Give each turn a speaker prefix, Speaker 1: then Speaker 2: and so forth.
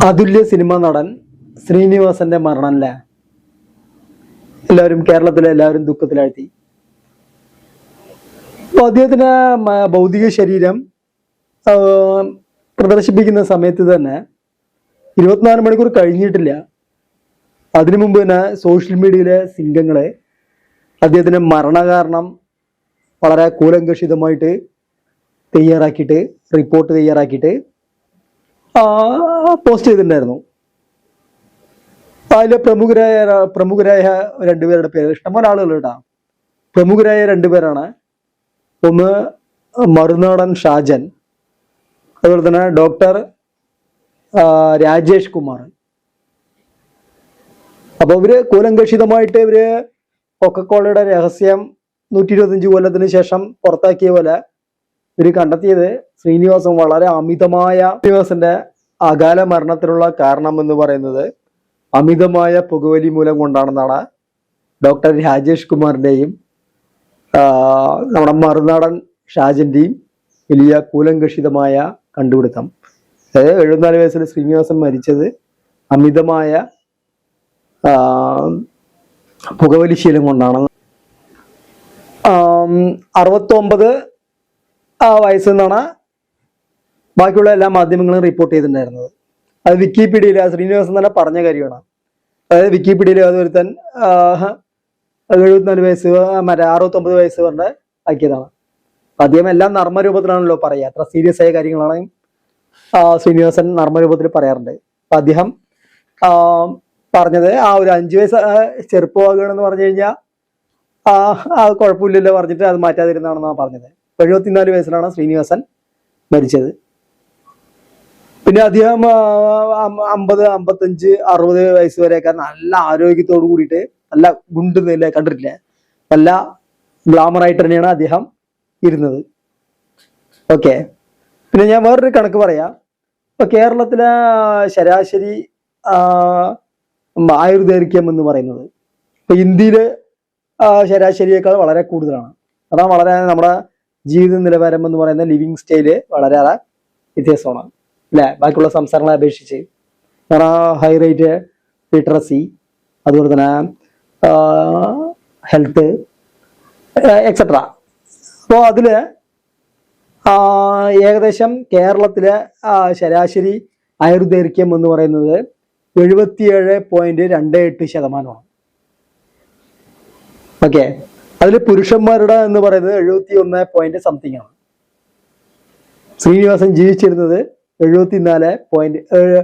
Speaker 1: അതുല്യ cinema നടൻ ശ്രീനിവാസന്റെ മരണം അല്ലേ? കേരളത്തിലെ എല്ലാവരും ദുഃഖത്തിലാഴ്ത്തി. അപ്പൊ അദ്ദേഹത്തിന് ഭൗതിക ശരീരം പ്രദർശിപ്പിക്കുന്ന സമയത്ത് തന്നെ 24 മണിക്കൂർ കഴിഞ്ഞിട്ടില്ല. അതിനു മുമ്പ് തന്നെ സോഷ്യൽ മീഡിയയിലെ സിംഗങ്ങളെ അദ്ദേഹത്തിന്റെ മരണകാരണം വളരെ കൂലങ്കഷിതമായിട്ട് റിപ്പോർട്ട് തയ്യാറാക്കിയിട്ട് പോസ്റ്റ് ചെയ്തിട്ടുണ്ടായിരുന്നു. അതിലെ പ്രമുഖരായ രണ്ടുപേരുടെ പേര്, ഇഷ്ടംപോലെ ആളുകൾ കേട്ടാ. പ്രമുഖരായ രണ്ടുപേരാണ്. ഒന്ന് മറുനാടൻ ഷാജൻ, അതുപോലെ തന്നെ ഡോക്ടർ രാജേഷ് കുമാർ. അപ്പൊ ഇവര് കൂലങ്കഷിതമായിട്ട് കൊക്കക്കോളയുടെ രഹസ്യം 125 കൊല്ലത്തിന് ശേഷം പുറത്താക്കിയ പോലെ ഇവര് കണ്ടെത്തിയത് ശ്രീനിവാസന്റെ അകാല മരണത്തിനുള്ള കാരണം എന്ന് പറയുന്നത് അമിതമായ പുകവലി മൂലം കൊണ്ടാണെന്നാണ് ഡോക്ടർ രാജേഷ് കുമാറിന്റെയും നമ്മുടെ മറുനാടൻ ഷാജന്റെയും വലിയ കൂലങ്കഷിതമായ കണ്ടുപിടുത്തം. അതായത് 74 വയസ്സിൽ ശ്രീനിവാസൻ മരിച്ചത് അമിതമായ പുകവലി ശീലം കൊണ്ടാണ്. 69 വയസ്സെന്നാണ് ബാക്കിയുള്ള എല്ലാ മാധ്യമങ്ങളും റിപ്പോർട്ട് ചെയ്തിട്ടുണ്ടായിരുന്നത്. അത് വിക്കിപീഡിയയിൽ ശ്രീനിവാസൻ തന്നെ പറഞ്ഞ കാര്യമാണ്. അതായത് വിക്കിപീഡിയയിൽ അതൊരുത്തൻ 74 വയസ്സ് 69 വയസ്സ് പറഞ്ഞ് ആക്കിയതാണ്. അദ്ദേഹം എല്ലാം നർമ്മരൂപത്തിലാണല്ലോ പറയുക. അത്ര സീരിയസ് ആയ കാര്യങ്ങളാണ് ശ്രീനിവാസൻ നർമ്മരൂപത്തിൽ പറയാറുണ്ട്. അപ്പൊ അദ്ദേഹം പറഞ്ഞത് ഒരു 5 വയസ്സ് ചെറുപ്പമാകുകയാണെന്ന് പറഞ്ഞു കഴിഞ്ഞാൽ കുഴപ്പമില്ലല്ലോ പറഞ്ഞിട്ട് അത് മാറ്റാതിരുന്നാണെന്നാണ് പറഞ്ഞത്. 74 വയസ്സിലാണ് ശ്രീനിവാസൻ മരിച്ചത്. പിന്നെ അദ്ദേഹം 50, 55, 60 വയസ്സ് വരെയൊക്കെ നല്ല ആരോഗ്യത്തോടു കൂടിയിട്ട് നല്ല ഗുണ്ടുന്നില്ല കണ്ടിട്ടില്ലേ, നല്ല ഗ്ലാമറായിട്ട് തന്നെയാണ് അദ്ദേഹം ഇരുന്നത്. ഓക്കെ. പിന്നെ ഞാൻ വേറൊരു കണക്ക് പറയാം. ഇപ്പൊ കേരളത്തിലെ ശരാശരി ആയുർദൈർഘ്യം എന്ന് പറയുന്നത് ഇപ്പൊ ഇന്ത്യയില് ശരാശരിയേക്കാൾ വളരെ കൂടുതലാണ്. അതാണ് വളരെ നമ്മുടെ ജീവിത നിലവാരം എന്ന് പറയുന്ന ലിവിങ് സ്റ്റൈല് വളരെയേറെ വ്യത്യാസമാണ് അല്ലെ ബാക്കിയുള്ള സംസ്ഥാനങ്ങളെ അപേക്ഷിച്ച്. കാരണം ഹൈ റേറ്റ് ലിറ്ററസി, അതുപോലെ തന്നെ ഹെൽത്ത് എക്സെട്ര. അപ്പോൾ അതില് ഏകദേശം കേരളത്തിലെ ശരാശരി ആയുർദൈർഘ്യം എന്ന് പറയുന്നത് 77.28%. ഓക്കെ. അതിൽ പുരുഷന്മാരുടെ എന്ന് പറയുന്നത് 71 പോയിന്റ് സംതിങ് ആണ്. ശ്രീനിവാസൻ ജീവിച്ചിരുന്നത് 74